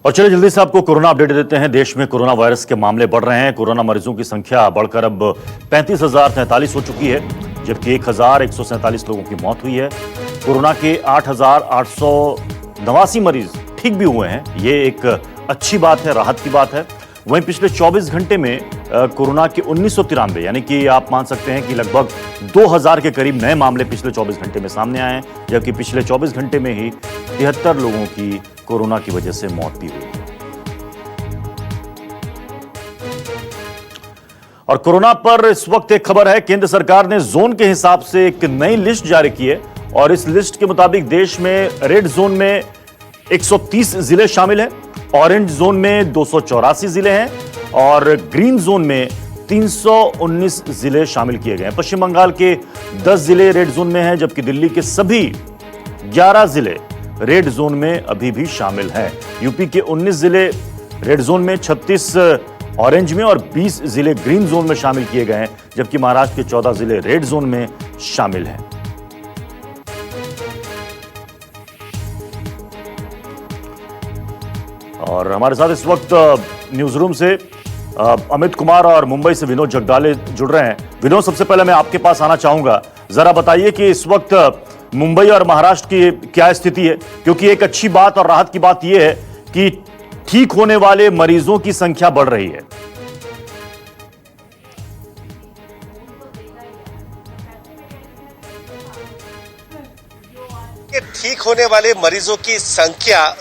और चलिए जल्दी से आपको कोरोना अपडेट देते हैं। देश में कोरोना वायरस के मामले बढ़ रहे हैं। कोरोना मरीजों की संख्या बढ़कर अब 35,043 हो चुकी है, जबकि 1,147 लोगों की मौत हुई है। कोरोना के 8,889 मरीज ठीक भी हुए हैं। ये एक अच्छी बात है, राहत की बात है। वहीं पिछले 24 घंटे में कोरोना के 1993 यानी कि आप मान सकते हैं कि लगभग 2000 के करीब नए मामले पिछले 24 घंटे में सामने आए हैं, जबकि पिछले 24 घंटे में ही 73 लोगों की कोरोना की वजह से मौत भी हुई। और कोरोना पर इस वक्त एक खबर है, केंद्र सरकार ने जोन के हिसाब से एक नई लिस्ट जारी की है और इस लिस्ट के मुताबिक देश में रेड जोन में 130 जिले शामिल हैं, ऑरेंज जोन में 284 जिले हैं और ग्रीन जोन में 319 जिले शामिल किए गए हैं। पश्चिम बंगाल के 10 जिले रेड जोन में हैं, जबकि दिल्ली के सभी 11 जिले रेड जोन में अभी भी शामिल हैं। यूपी के 19 जिले रेड जोन में, 36 ऑरेंज में और 20 जिले ग्रीन जोन में शामिल किए गए हैं, जबकि महाराष्ट्र के 14 जिले रेड जोन में शामिल हैं। और हमारे साथ इस वक्त न्यूज रूम से अमित कुमार और मुंबई से विनोद जगदाले जुड़ रहे हैं। विनोद, सबसे पहले मैं आपके पास आना चाहूंगा, जरा बताइए कि इस वक्त मुंबई और महाराष्ट्र की क्या स्थिति है, क्योंकि एक अच्छी बात और राहत की बात यह है कि ठीक होने वाले मरीजों की संख्या बढ़ रही है। ठीक होने वाले मरीजों की संख्या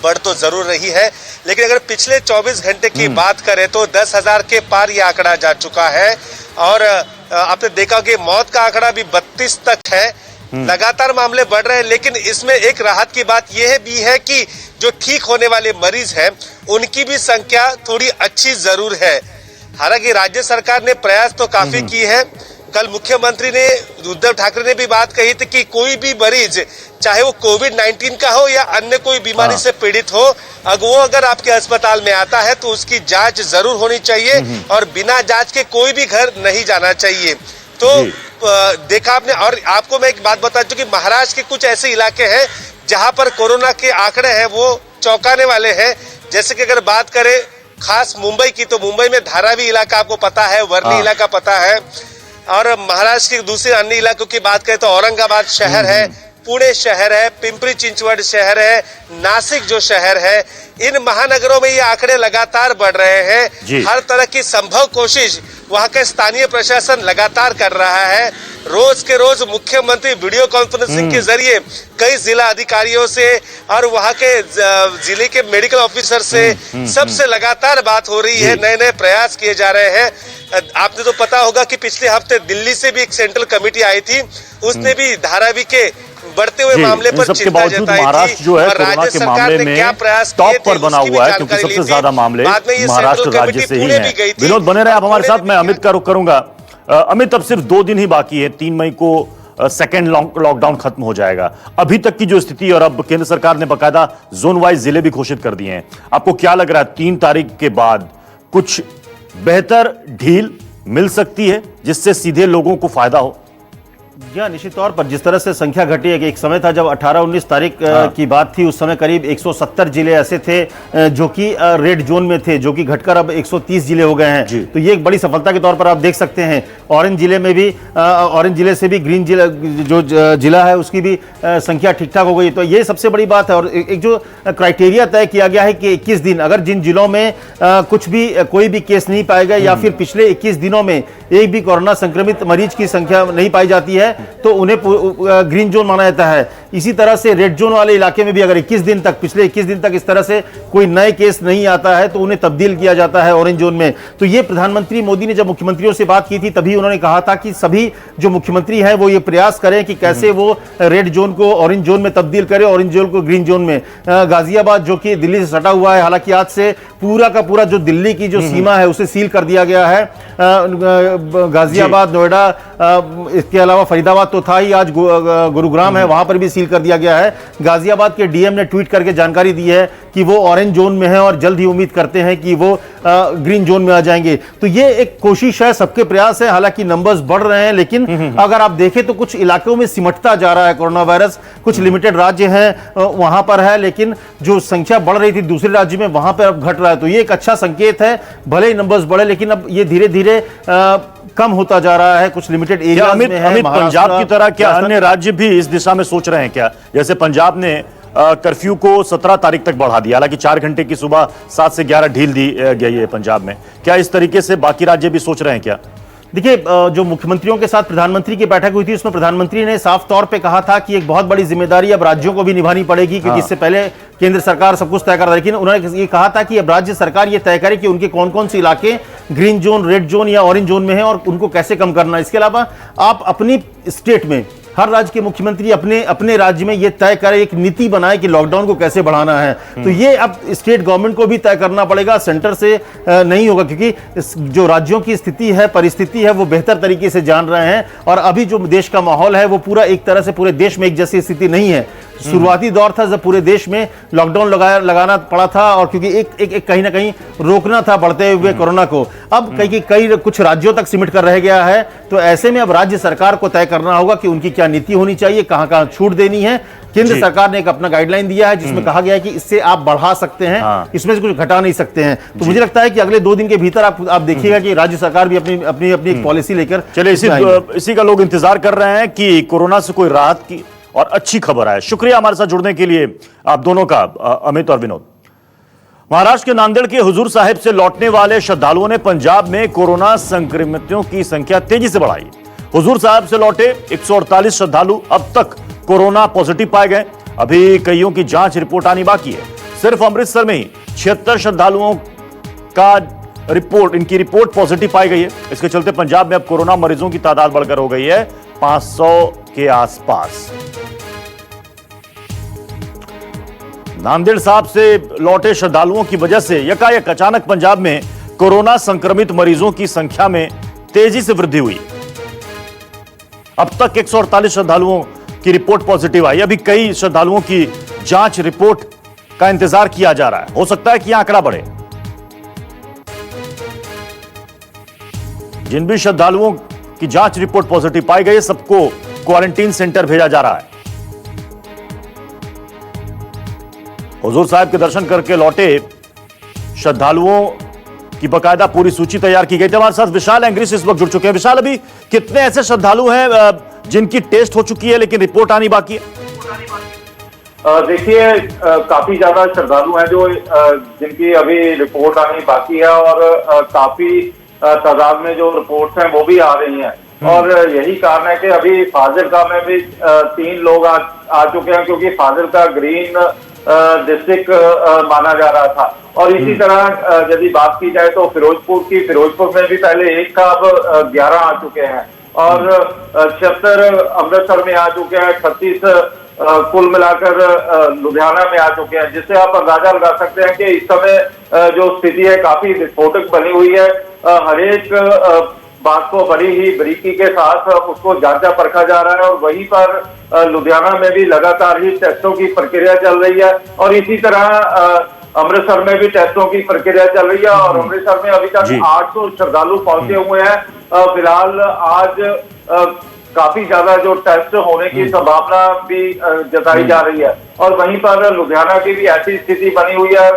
बढ़ तो जरूर रही है, लेकिन अगर पिछले 24 घंटे की बात करें तो 10,000 के पार ये आंकड़ा जा चुका है। और आपने देखा कि मौत का आंकड़ा भी 32 तक है। लगातार मामले बढ़ रहे हैं, लेकिन इसमें एक राहत की बात यह भी है कि जो ठीक होने वाले मरीज हैं उनकी भी संख्या थोड़ी अच्छी जरूर है। हालांकि राज्य सरकार ने प्रयास तो काफी की है। कल मुख्यमंत्री ने, उद्धव ठाकरे ने भी बात कही थी कि कोई भी मरीज, चाहे वो कोविड-19 का हो या अन्य कोई बीमारी से पीड़ित हो, अगर आपके अस्पताल में आता है तो उसकी जांच जरूर होनी चाहिए और बिना जांच के कोई भी घर नहीं जाना चाहिए। तो देखा आपने। और आपको मैं एक बात बता दूं कि महाराष्ट्र के कुछ ऐसे इलाके हैं जहां पर कोरोना के आंकड़े हैं वो चौंकाने वाले हैं। जैसे कि अगर बात करें खास मुंबई की, तो मुंबई में धारावी इलाका आपको पता है, वर्ली इलाका पता है। और महाराष्ट्र के दूसरे अन्य इलाकों की बात करें तो औरंगाबाद शहर है, पुणे शहर है, पिंपरी चिंचवड शहर है, नासिक जो शहर है, इन महानगरों में ये आंकड़े लगातार बढ़ रहे हैं। हर तरह की संभव कोशिश वहां का स्थानीय प्रशासन लगातार कर रहा है। रोज के रोज मुख्यमंत्री वीडियो कॉन्फ्रेंसिंग के जरिए कई जिला अधिकारियों से और वहां के जिले के मेडिकल ऑफिसर से सबसे लगातार बात हो रही है, नए नए प्रयास किए जा रहे हैं। आपने तो पता होगा कि पिछले हफ्ते दिल्ली से भी एक सेंट्रल कमिटी आई थी, उसने भी धारावी के बढ़ते हुए मामले पर चिंता जताई थी। महाराष्ट्र जो है कोरोना के मामले में टॉप पर बना हुआ है, क्योंकि सबसे ज्यादा मामले महाराष्ट्र राज्य से ही हैं। विनोद बने रहे आप हमारे साथ, मैं अमित का रुख करूंगा। अमित, अब सिर्फ 2 दिन ही बाकी है, 3 मई को सेकेंड लॉकडाउन खत्म हो जाएगा। अभी तक की जो स्थिति, और अब केंद्र सरकार ने बकायदा जोन वाइज जिले भी घोषित कर दिए हैं, आपको क्या लग रहा है 3 तारीख के बाद कुछ बेहतर ढील मिल सकती है जिससे सीधे लोगों को फायदा हो? जी हाँ, निश्चित तौर पर जिस तरह से संख्या घटी है कि एक समय था जब 18-19 तारीख की बात थी, उस समय करीब 170 जिले ऐसे थे जो कि रेड जोन में थे, जो कि घटकर अब 130 जिले हो गए हैं। तो ये एक बड़ी सफलता के तौर पर आप देख सकते हैं। ऑरेंज जिले में भी, ऑरेंज जिले से भी ग्रीन जिला जो जिला है उसकी भी संख्या ठीक ठाक हो गई। तो ये सबसे बड़ी बात है। और एक जो क्राइटेरिया तय किया गया है कि 21 दिन, अगर जिन जिलों में कुछ भी कोई भी केस नहीं पाया गया या फिर पिछले 21 दिनों में एक भी कोरोना संक्रमित मरीज की संख्या नहीं पाई जाती है तो उन्हें ग्रीन जोन माना जाता है। इसी तरह से रेड जोन वाले इलाके में भी अगर 21 दिन तक, पिछले 21 दिन तक इस तरह से कोई नए केस नहीं आता है तो उन्हें तब्दील किया जाता है ऑरेंज जोन में। तो ये प्रधानमंत्री मोदी ने जब मुख्यमंत्रियों से बात की थी तभी उन्होंने कहा था कि सभी जो मुख्यमंत्री हैं वो ये प्रयास करें कि कैसे वो रेड जोन को ऑरेंज जोन में तब्दील करें, ऑरेंज जोन को ग्रीन जोन में। गाजियाबाद जो कि दिल्ली से सटा हुआ है, हालांकि आज से पूरा का पूरा जो दिल्ली की जो सीमा है उसे सील कर दिया गया है। गाजियाबाद, नोएडा, इसके अलावा फरीदाबाद तो था ही, आज गुरुग्राम है, वहां पर भी सील कर दिया गया है। गाजियाबाद के डीएम ने ट्वीट करके जानकारी दी है कि वो ऑरेंज जोन में है और जल्द ही उम्मीद करते हैं कि वो ग्रीन जोन में आ जाएंगे। तो ये एक कोशिश है, सबके प्रयास है, हालांकि नंबर्स बढ़ रहे हैं, लेकिन अगर आप देखें तो कुछ इलाकों में सिमटता जा रहा है कोरोना वायरस। कुछ लिमिटेड राज्य हैं वहां पर है, लेकिन जो संख्या बढ़ रही थी दूसरे राज्य में वहां पर अब घट रहा है। तो ये एक अच्छा संकेत है, भले ही नंबर्स बढ़े लेकिन अब ये धीरे धीरे कम होता जा रहा है। कुछ लिमिटेड एरियाज में है। अमित, पंजाब की तरह क्या अन्य राज्य भी इस दिशा में सोच रहे हैं क्या? जैसे पंजाब ने कर्फ्यू को 17 तारीख तक बढ़ा दिया, हालांकि 4 घंटे की सुबह 7 से 11 ढील दी गई है पंजाब में। क्या इस तरीके से बाकी राज्य भी सोच रहे हैं क्या? देखिए, जो मुख्यमंत्रियों के साथ प्रधानमंत्री की बैठक हुई थी उसमें प्रधानमंत्री ने साफ तौर पे कहा था कि एक बहुत बड़ी जिम्मेदारी अब राज्यों को भी निभानी पड़ेगी, क्योंकि इससे पहले केंद्र सरकार सब कुछ तय कर रही। लेकिन उन्होंने ये कहा था कि अब राज्य सरकार ये तय करे कि उनके कौन कौन से इलाके ग्रीन जोन, रेड जोन या ऑरेंज जोन में हैं और उनको कैसे कम करना है। इसके अलावा आप अपनी स्टेट में, हर राज्य के मुख्यमंत्री अपने अपने राज्य में ये तय करे, एक नीति बनाए कि लॉकडाउन को कैसे बढ़ाना है। तो ये अब स्टेट गवर्नमेंट को भी तय करना पड़ेगा, सेंटर से नहीं होगा, क्योंकि जो राज्यों की स्थिति है, परिस्थिति है, वो बेहतर तरीके से जान रहे हैं। और अभी जो देश का माहौल है वो पूरा एक तरह से पूरे देश में एक जैसी स्थिति नहीं है। शुरुआती दौर था जब पूरे देश में लॉकडाउन लगाना पड़ा था, और क्योंकि एक कहीं ना कहीं रोकना था बढ़ते हुए कोरोना को। अब कई कुछ राज्यों तक सिमट कर रह गया है। तो ऐसे में अब राज्य सरकार को तय करना होगा कि उनकी क्या नीति होनी चाहिए, कहां कहां छूट देनी है। केंद्र सरकार ने एक अपना गाइडलाइन दिया है जिसमें कहा गया है कि इससे आप बढ़ा सकते हैं, इसमें से कुछ घटा नहीं सकते हैं। तो मुझे लगता है कि अगले 2 दिन के भीतर आप देखिएगा कि राज्य सरकार भी अपनी एक पॉलिसी लेकर चलिए, इसी का लोग इंतजार कर रहे हैं कि कोरोना से कोई राहत की और अच्छी खबर आए। शुक्रिया हमारे साथ जुड़ने के लिए आप दोनों का, अमित और विनोद। महाराष्ट्र के नांदेड़ के हुजूर साहिब से लौटने वाले श्रद्धालुओं ने पंजाब में कोरोना संक्रमितों की संख्या तेजी से बढ़ाई। हुजूर साहिब से लौटे 148 श्रद्धालु अब तक कोरोना पॉजिटिव पाए गए। अभी कईयों की जांच रिपोर्ट आनी बाकी है। सिर्फ अमृतसर में ही 76 श्रद्धालुओं का इनकी रिपोर्ट पॉजिटिव पाई गई है। इसके चलते पंजाब में अब कोरोना मरीजों की तादाद बढ़कर हो गई है 500 के आसपास। नांदेड़ साहब से लौटे श्रद्धालुओं की वजह से यकायक अचानक पंजाब में कोरोना संक्रमित मरीजों की संख्या में तेजी से वृद्धि हुई। अब तक 148 श्रद्धालुओं की रिपोर्ट पॉजिटिव आई। अभी कई श्रद्धालुओं की जांच रिपोर्ट का इंतजार किया जा रहा है। हो सकता है कि आंकड़ा बढ़े। जिन भी श्रद्धालुओं की जांच रिपोर्ट पॉजिटिव पाई गई है सबको क्वारंटीन सेंटर भेजा जा रहा है। हुजूर साहिब के दर्शन करके लौटे श्रद्धालुओं की बकायदा पूरी सूची तैयार की गई थी। हमारे साथ विशाल एंग्रीस इस वक्त जुड़ चुके हैं। विशाल, अभी कितने ऐसे श्रद्धालु हैं जिनकी टेस्ट हो चुकी है लेकिन रिपोर्ट आनी बाकी है? देखिए, काफी ज्यादा श्रद्धालु हैं जो जिनकी अभी रिपोर्ट आनी बाकी है, और काफी तादाद में जो रिपोर्ट्स हैं वो भी आ रही हैं। और यही कारण है कि अभी फाजिलका में भी 3 लोग आ चुके हैं, क्योंकि फाजिलका ग्रीन डिस्ट्रिक्ट माना जा रहा था। और इसी तरह यदि बात की जाए तो फिरोजपुर में भी पहले 1 था, अब 11 आ चुके हैं, और 76 अमृतसर में आ चुके हैं, 36 कुल मिलाकर लुधियाना में आ चुके हैं। जिससे आप अंदाजा लगा सकते हैं कि इस समय जो स्थिति है काफी विस्फोटक बनी हुई है। हर एक बात को बड़ी ही बारीकी के साथ उसको जांचा परखा जा रहा है, और वहीं पर लुधियाना में भी लगातार ही टेस्टों की प्रक्रिया चल रही है, और इसी तरह अमृतसर में भी टेस्टों की प्रक्रिया चल रही है। और अमृतसर में अभी तक 800 श्रद्धालु पहुंचे हुए हैं। फिलहाल आज काफी ज्यादा जो टेस्ट होने की संभावना भी जताई जा रही है। और वहीं पर लुधियाना की भी ऐसी स्थिति बनी हुई है,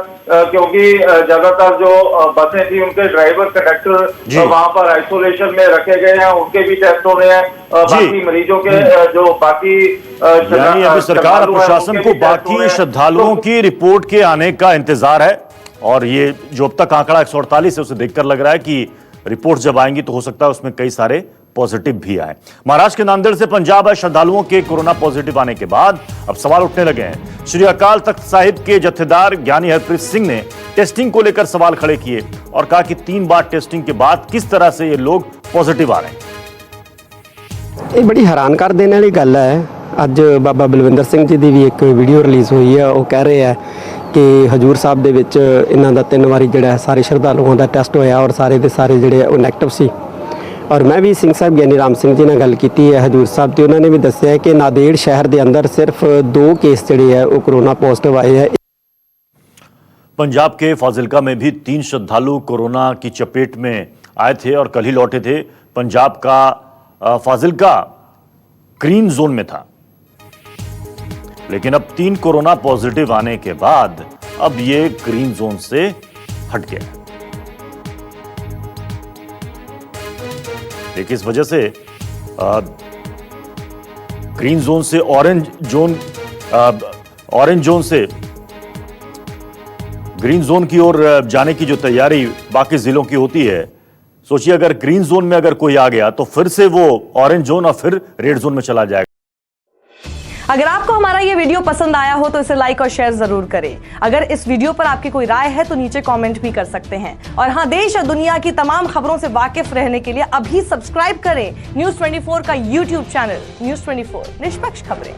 क्योंकि ज्यादातर जो बसें थी उनके ड्राइवर कंडक्टर वहां पर आइसोलेशन में रखे गए हैं, उनके भी टेस्ट होने हैं। बाकी मरीजों के जो बाकी यानी अभी सरकार प्रशासन को बाकी श्रद्धालुओं की रिपोर्ट के आने का इंतजार है। और ये जो अब तक आंकड़ा 148 है उसे देखकर लग रहा है कि रिपोर्ट जब आएंगी तो हो सकता है उसमें कई सारे पॉजिटिव भी आए। महाराष्ट्र के नांदेड़ से पंजाब आए श्रद्धालुओं के कोरोना पॉजिटिव आने के बाद अब सवाल उठने लगे हैं। श्री अकाल तख्त साहिब के जत्थेदार ज्ञानी हरप्रीत सिंह ने टेस्टिंग को लेकर सवाल खड़े किए और कहा कि 3 बार टेस्टिंग के बाद किस तरह से ये लोग पॉजिटिव आ रहे हैं। ये बड़ी हैरान कर देने वाली गल है। ਅੱਜ ਬਾਬਾ ਬਲਵਿੰਦਰ ਸਿੰਘ ਜੀ ਦੀ ਵੀ ਇੱਕ ਵੀਡੀਓ ਰਿਲੀਜ਼ ਹੋਈ ਹੈ। ਉਹ ਕਹਿ ਰਹੇ ਆ ਕਿ ਹਜੂਰ ਸਾਹਿਬ ਦੇ ਵਿੱਚ ਇਹਨਾਂ ਦਾ 3 ਵਾਰੀ ਜਿਹੜਾ ਸਾਰੇ ਸ਼ਰਧਾਲੂਆਂ ਦਾ ਟੈਸਟ ਹੋਇਆ ਔਰ ਸਾਰੇ ਦੇ ਸਾਰੇ ਜਿਹੜੇ ਉਹ ਨੈਗੇਟਿਵ ਸੀ। ਔਰ ਮੈਂ ਵੀ ਸਿੰਘ ਸਾਹਿਬ ਗਿਆਨੀ ਰਾਮ ਸਿੰਘ ਜੀ ਨਾਲ ਗੱਲ ਕੀਤੀ ਹੈ ਹਜੂਰ ਸਾਹਿਬ ਤੇ ਉਹਨਾਂ ਨੇ ਵੀ ਦੱਸਿਆ ਕਿ ਨਾਂਦੇੜ ਸ਼ਹਿਰ ਦੇ ਅੰਦਰ ਸਿਰਫ 2 ਕੇਸ ਜਿਹੜੇ ਹੈ ਉਹ कोरोना पॉजिटिव आए हैं। पंजाब के फाजिल्का में भी 3 श्रद्धालु कोरोना की चपेट में आए थे और कल ही लौटे थे। पंजाब का फाजिल्का ग्रीन जोन में था, लेकिन अब 3 कोरोना पॉजिटिव आने के बाद अब ये ग्रीन जोन से हट गया। देखिए, इस वजह से ग्रीन जोन से ऑरेंज जोन से ग्रीन जोन की ओर जाने की जो तैयारी बाकी जिलों की होती है, सोचिए अगर ग्रीन जोन में अगर कोई आ गया तो फिर से वो ऑरेंज जोन और फिर रेड जोन में चला जाएगा। अगर आपको हमारा ये वीडियो पसंद आया हो तो इसे लाइक और शेयर जरूर करें। अगर इस वीडियो पर आपकी कोई राय है तो नीचे कमेंट भी कर सकते हैं। और हाँ, देश और दुनिया की तमाम खबरों से वाकिफ रहने के लिए अभी सब्सक्राइब करें न्यूज़ 24 का यूट्यूब चैनल। न्यूज़ 24, निष्पक्ष खबरें।